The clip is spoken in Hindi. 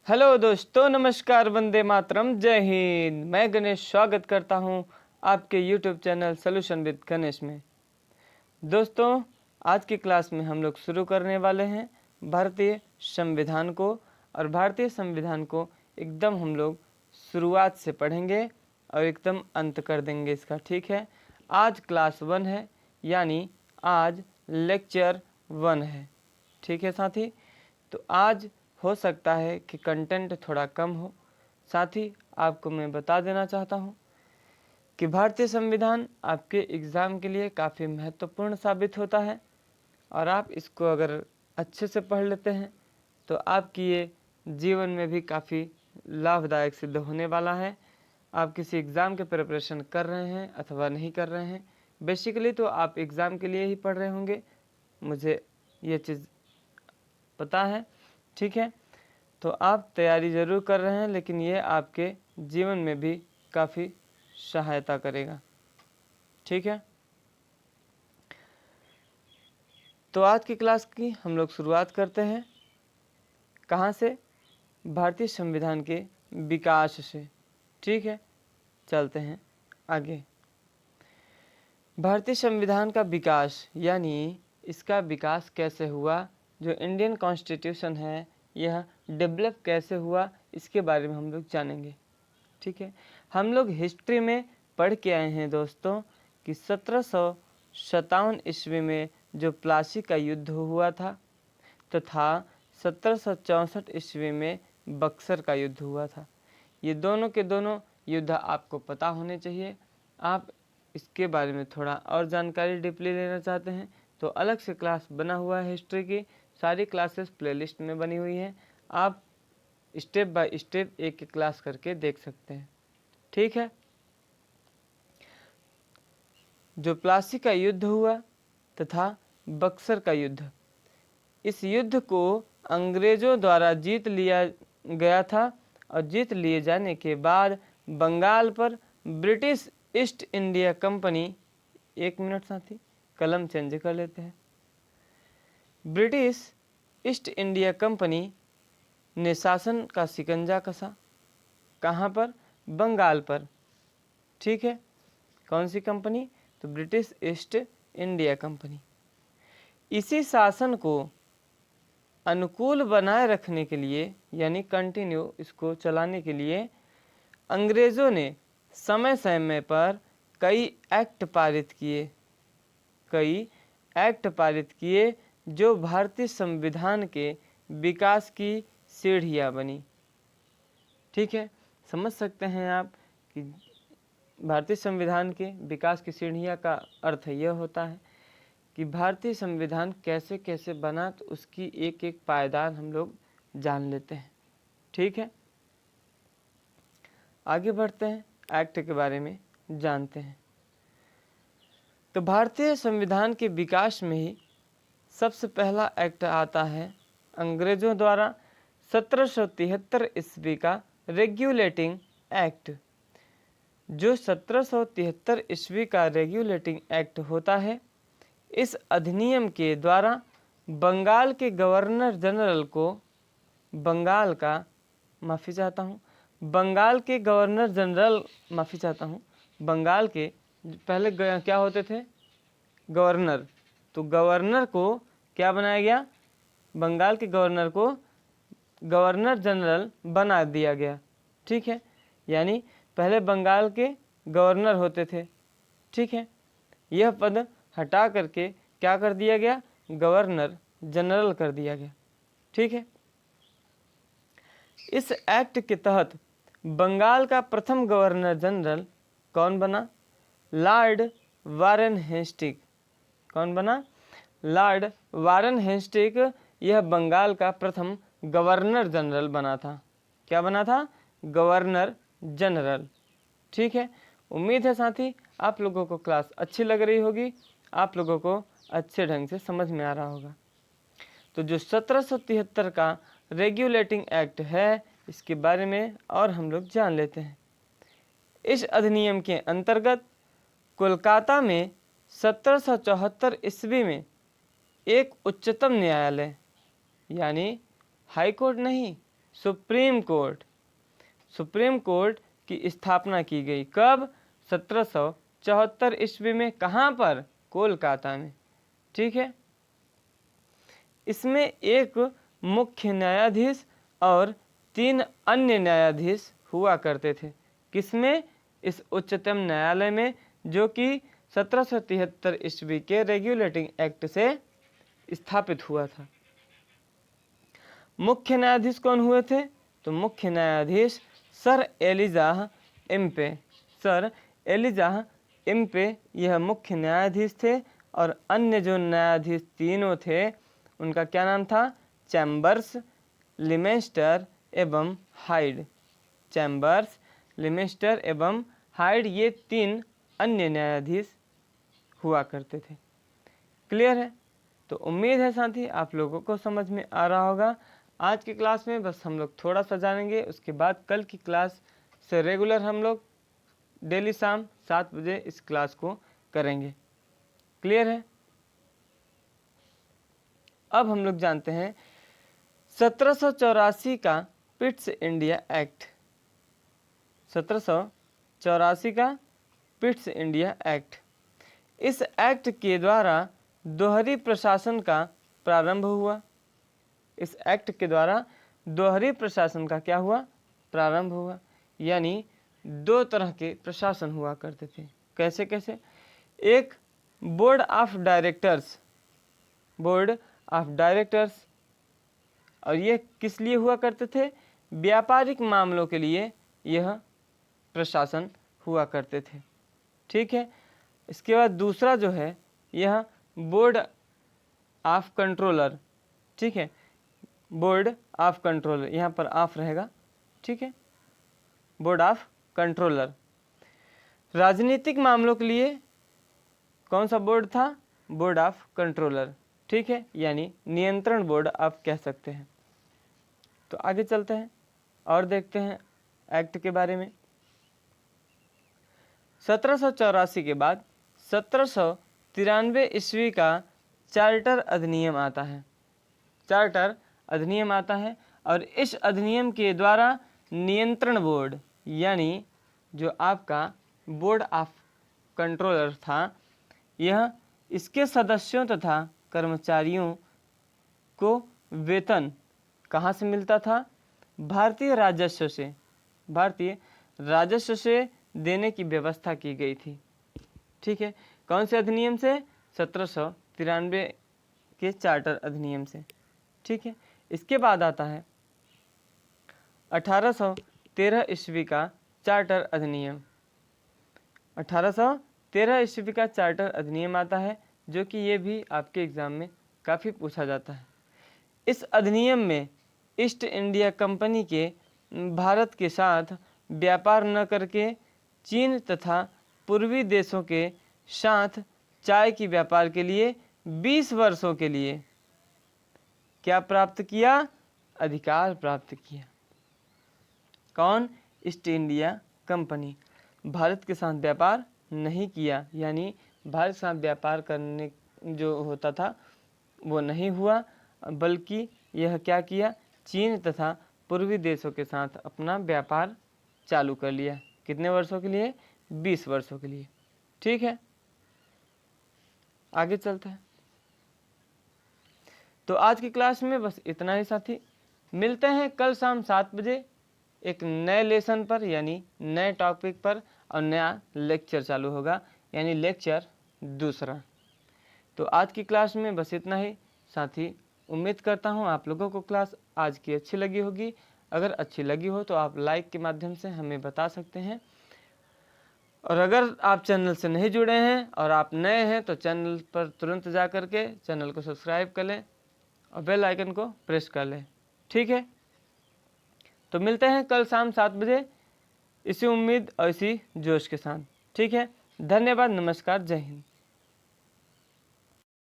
हेलो दोस्तों, नमस्कार, वंदे मातरम, जय हिंद। मैं गणेश स्वागत करता हूं आपके YouTube channel solution with Ganesh में। दोस्तों, आज की क्लास में हम लोग शुरू करने वाले हैं भारतीय संविधान को। और भारतीय संविधान को एकदम हम लोग शुरुआत से पढ़ेंगे और एकदम अंत कर देंगे इसका, ठीक है। आज क्लास 1 है, यानी आज लेक्चर 1 है, ठीक है साथी। तो आज हो सकता है कि कंटेंट थोड़ा कम हो। साथ ही आपको मैं बता देना चाहता हूँ कि भारतीय संविधान आपके एग्ज़ाम के लिए काफ़ी महत्वपूर्ण साबित होता है, और आप इसको अगर अच्छे से पढ़ लेते हैं तो आपकी ये जीवन में भी काफ़ी लाभदायक सिद्ध होने वाला है। आप किसी एग्ज़ाम के प्रिपरेशन कर रहे हैं अथवा नहीं कर रहे हैं, बेसिकली तो आप एग्ज़ाम के लिए ही पढ़ रहे होंगे, मुझे ये चीज़ पता है, ठीक है। तो आप तैयारी ज़रूर कर रहे हैं, लेकिन ये आपके जीवन में भी काफ़ी सहायता करेगा, ठीक है। तो आज की क्लास की हम लोग शुरुआत करते हैं कहाँ से? भारतीय संविधान के विकास से, ठीक है। चलते हैं आगे। भारतीय संविधान का विकास, यानी इसका विकास कैसे हुआ, जो इंडियन कॉन्स्टिट्यूशन है यह डेवलप कैसे हुआ, इसके बारे में हम लोग जानेंगे, ठीक है। हम लोग हिस्ट्री में पढ़ के आए हैं दोस्तों कि 1757 ईस्वी में जो प्लासी का युद्ध हुआ था, तथा 1764 ईस्वी में बक्सर का युद्ध हुआ था। ये दोनों के दोनों युद्ध आपको पता होने चाहिए। आप इसके बारे में थोड़ा और जानकारी डीपली लेना चाहते हैं तो अलग से क्लास बना हुआ है हिस्ट्री की, सारी क्लासेस प्लेलिस्ट में बनी हुई हैं। आप स्टेप बाय स्टेप एक एक क्लास करके देख सकते हैं, ठीक है। जो प्लासी का युद्ध हुआ तथा बक्सर का युद्ध, इस युद्ध को अंग्रेजों द्वारा जीत लिया गया था, और जीत लिए जाने के बाद बंगाल पर ब्रिटिश ईस्ट इंडिया कंपनी, एक मिनट साथी, कलम चेंज कर लेते हैं। ब्रिटिश ईस्ट इंडिया कंपनी ने शासन का शिकंजा कसा, कहाँ पर? बंगाल पर, ठीक है। कौन सी कंपनी? तो ब्रिटिश ईस्ट इंडिया कंपनी। इसी शासन को अनुकूल बनाए रखने के लिए, यानी कंटिन्यू इसको चलाने के लिए, अंग्रेज़ों ने समय समय पर कई एक्ट पारित किए जो भारतीय संविधान के विकास की सीढ़ियाँ बनी, ठीक है। समझ सकते हैं आप कि भारतीय संविधान के विकास की सीढ़ियाँ का अर्थ यह होता है कि भारतीय संविधान कैसे कैसे बना, तो उसकी एक एक पायदान हम लोग जान लेते हैं, ठीक है। आगे बढ़ते हैं, एक्ट के बारे में जानते हैं। तो भारतीय संविधान के विकास में ही सबसे पहला एक्ट आता है अंग्रेजों द्वारा 1773 ईस्वी का रेगुलेटिंग एक्ट। जो 1773 ईस्वी का रेगुलेटिंग एक्ट होता है, इस अधिनियम के द्वारा बंगाल के गवर्नर जनरल को, बंगाल के गवर्नर जनरल, बंगाल के पहले क्या होते थे? गवर्नर। तो गवर्नर को क्या बनाया गया? बंगाल के गवर्नर को गवर्नर जनरल बना दिया गया, ठीक है। यानी पहले बंगाल के गवर्नर होते थे, ठीक है। यह पद हटा करके क्या कर दिया गया? गवर्नर जनरल कर दिया गया, ठीक है। इस एक्ट के तहत बंगाल का प्रथम गवर्नर जनरल कौन बना? Lord Warren Hasting. कौन बना? Lord Warren Hasting. यह बंगाल का प्रथम गवर्नर जनरल बना था। क्या बना था? गवर्नर जनरल, ठीक है। उम्मीद है साथी आप लोगों को क्लास अच्छी लग रही होगी, आप लोगों को अच्छे ढंग से समझ में आ रहा होगा। तो जो 1773 का रेगुलेटिंग एक्ट है, इसके बारे में और हम लोग जान लेते हैं। इस अधिनियम के अंतर्गत कोलकाता में 1774 ईस्वी में एक उच्चतम न्यायालय, यानी हाई कोर्ट नहीं, सुप्रीम कोर्ट की स्थापना की गई। कब? 1774 ईस्वी में। कहाँ पर? कोलकाता में। ठीक है। इसमें एक मुख्य न्यायाधीश और 3 अन्य न्यायाधीश हुआ करते थे। किसमें? इस उच्चतम न्यायालय में, जो कि 1773 ईस्वी के रेगुलेटिंग एक्ट से स्थापित हुआ था। मुख्य न्यायाधीश कौन हुए थे? तो मुख्य न्यायाधीश सर एलिजाह इम्पे यह मुख्य न्यायाधीश थे। और अन्य जो न्यायाधीश तीनों थे उनका क्या नाम था? चैम्बर्स, लिमेस्टर एवं हाइड। चैम्बर्स, लिमेस्टर एवं हाइड, ये 3 अन्य न्यायाधीश हुआ करते थे। क्लियर है? तो उम्मीद है साथी आप लोगों को समझ में आ रहा होगा। आज की क्लास में बस हम लोग थोड़ा सा जानेंगे, उसके बाद कल की क्लास से रेगुलर हम लोग डेली शाम 7 बजे इस क्लास को करेंगे। क्लियर है? अब हम लोग जानते हैं 1784 का पिट्स इंडिया एक्ट। 1784 का पिट्स इंडिया एक्ट। इस एक्ट के द्वारा दोहरी प्रशासन का प्रारंभ हुआ। इस एक्ट के द्वारा दोहरी प्रशासन का क्या हुआ? प्रारंभ हुआ। यानी 2 तरह के प्रशासन हुआ करते थे। कैसे कैसे? एक बोर्ड ऑफ डायरेक्टर्स, और ये किस लिए हुआ करते थे? व्यापारिक मामलों के लिए यह प्रशासन हुआ करते थे। ठीक है। इसके बाद दूसरा जो है यह बोर्ड ऑफ कंट्रोलर। ठीक है, बोर्ड ऑफ कंट्रोलर, यहाँ पर ऑफ रहेगा। ठीक है, बोर्ड ऑफ कंट्रोलर। राजनीतिक मामलों के लिए कौन सा बोर्ड था? Board of controller. ठीक है, यानी नियंत्रण बोर्ड आप कह सकते हैं। तो आगे चलते हैं और देखते हैं एक्ट के बारे में। 1784 के बाद 1793 ईस्वी का चार्टर अधिनियम आता है। चार्टर अधिनियम आता है और इस अधिनियम के द्वारा नियंत्रण बोर्ड, यानी जो आपका बोर्ड ऑफ कंट्रोलर था, यह इसके सदस्यों तथा कर्मचारियों को वेतन कहाँ से मिलता था? भारतीय राजस्व से देने की व्यवस्था की गई थी। ठीक है, कौन से अधिनियम से? 1793 के चार्टर अधिनियम से। ठीक है, इसके बाद आता है 1813 ईस्वी का चार्टर अधिनियम। 1813 ईस्वी का चार्टर अधिनियम आता है, जो कि ये भी आपके एग्जाम में काफ़ी पूछा जाता है। इस अधिनियम में ईस्ट इंडिया कंपनी के भारत के साथ व्यापार न करके चीन तथा पूर्वी देशों के साथ चाय की व्यापार के लिए 20 वर्षों के लिए क्या प्राप्त किया? अधिकार प्राप्त किया। कौन? East India company. भारत के साथ व्यापार नहीं किया, यानी भारत के साथ व्यापार करने जो होता था वो नहीं हुआ, बल्कि यह क्या किया? चीन तथा पूर्वी देशों के साथ अपना व्यापार चालू कर लिया। कितने वर्षों के लिए? 20 वर्षों के लिए। ठीक है, आगे चलते हैं। तो आज की क्लास में बस इतना ही साथी। मिलते हैं कल शाम 7 बजे एक नए लेसन पर, यानी नए टॉपिक पर, और नया लेक्चर चालू होगा, यानी लेक्चर दूसरा। तो आज की क्लास में बस इतना ही साथी। उम्मीद करता हूँ आप लोगों को क्लास आज की अच्छी लगी होगी। अगर अच्छी लगी हो तो आप लाइक के माध्यम से हमें बता सकते हैं। और अगर आप चैनल से नहीं जुड़े हैं और आप नए हैं तो चैनल पर तुरंत जा कर के चैनल को सब्सक्राइब कर लें और बेल आइकन को प्रेस कर लें। ठीक है, तो मिलते हैं कल शाम 7 बजे इसी उम्मीद और इसी जोश के साथ। ठीक है, धन्यवाद, नमस्कार, जय हिंद।